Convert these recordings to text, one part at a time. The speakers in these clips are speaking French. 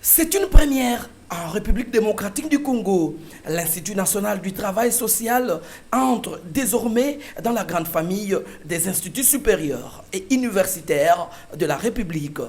C'est une première en République démocratique du Congo. L'Institut national du travail social entre désormais dans la grande famille des instituts supérieurs et universitaires de la République.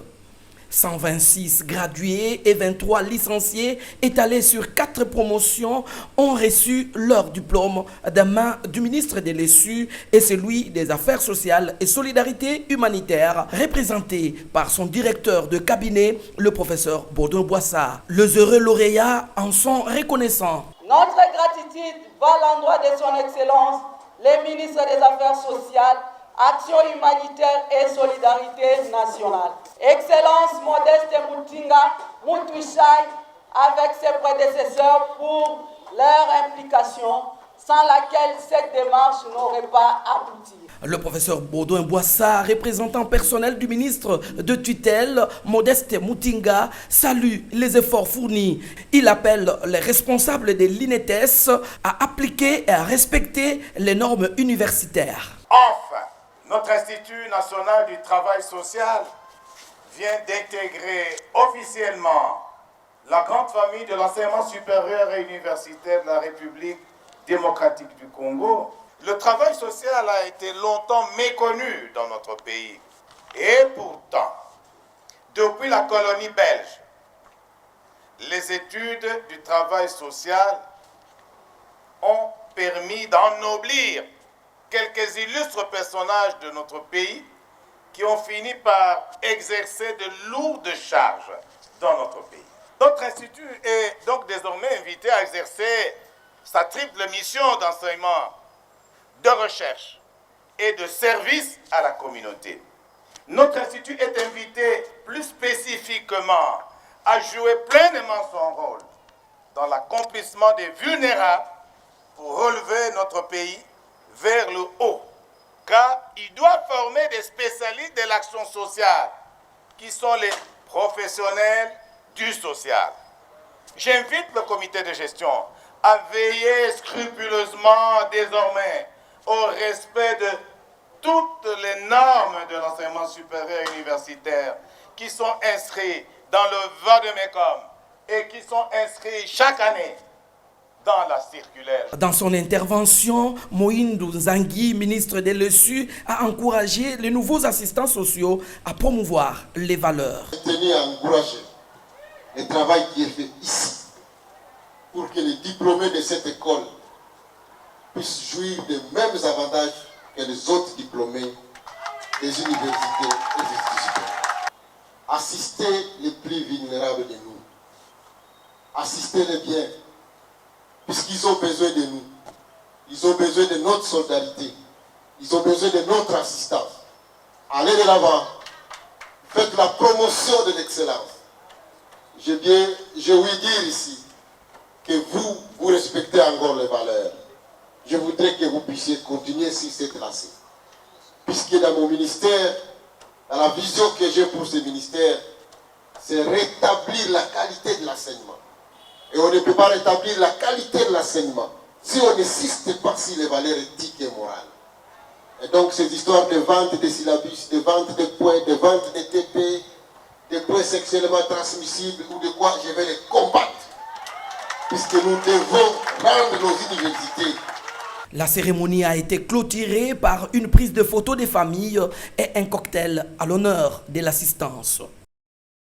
126 gradués et 23 licenciés étalés sur 4 promotions ont reçu leur diplôme des mains du ministre de l'ESU et celui des Affaires sociales et solidarité humanitaire, représenté par son directeur de cabinet, le professeur Baudouin Boissard. Les heureux lauréats en sont reconnaissants. Notre gratitude va à l'endroit de son Excellence, le ministre des Affaires sociales, Action humanitaire et solidarité nationale. Excellence Modeste Mutinga Mutwishai avec ses prédécesseurs pour leur implication, sans laquelle cette démarche n'aurait pas abouti. Le professeur Baudouin Boissard, représentant personnel du ministre de tutelle Modeste Mutinga, salue les efforts fournis. Il appelle les responsables de l'INETES à appliquer et à respecter les normes universitaires. Enfin, notre Institut national du travail social vient d'intégrer officiellement la grande famille de l'enseignement supérieur et universitaire de la République démocratique du Congo. Le travail social a été longtemps méconnu dans notre pays. Et pourtant, depuis la colonie belge, les études du travail social ont permis d'ennoblir quelques illustres personnages de notre pays qui ont fini par exercer de lourdes charges dans notre pays. Notre institut est donc désormais invité à exercer sa triple mission d'enseignement, de recherche et de service à la communauté. Notre institut est invité plus spécifiquement à jouer pleinement son rôle dans l'accomplissement des vulnérables pour relever notre pays vers le haut, car il doit former des spécialistes de l'action sociale, qui sont les professionnels du social. J'invite le comité de gestion à veiller scrupuleusement désormais au respect de toutes les normes de l'enseignement supérieur et universitaire qui sont inscrites dans le Vademecum et qui sont inscrits chaque année dans la circulaire. Dans son intervention, Moïndou Zangui, ministre de l'ESU, a encouragé les nouveaux assistants sociaux à promouvoir les valeurs. Tenir à encourager le travail qui est fait ici pour que les diplômés de cette école puissent jouir des mêmes avantages que les autres diplômés des universités et des instituts. Assister les plus vulnérables de nous. Assister les biens. Puisqu'ils ont besoin de nous. Ils ont besoin de notre solidarité. Ils ont besoin de notre assistance. Allez de l'avant. Faites la promotion de l'excellence. Je veux dire ici que vous respectez encore les valeurs. Je voudrais que vous puissiez continuer sur cette lancée. Puisque dans mon ministère, dans la vision que j'ai pour ce ministère, c'est rétablir la qualité de l'enseignement. Et on ne peut pas rétablir la qualité de l'enseignement si on n'insiste pas sur les valeurs éthiques et morales. Et donc ces histoires de vente de syllabus, de vente de points, de vente de TP, de points sexuellement transmissibles ou de quoi, je vais les combattre. Puisque nous devons rendre nos universités. La cérémonie a été clôturée par une prise de photos des familles et un cocktail à l'honneur de l'assistance.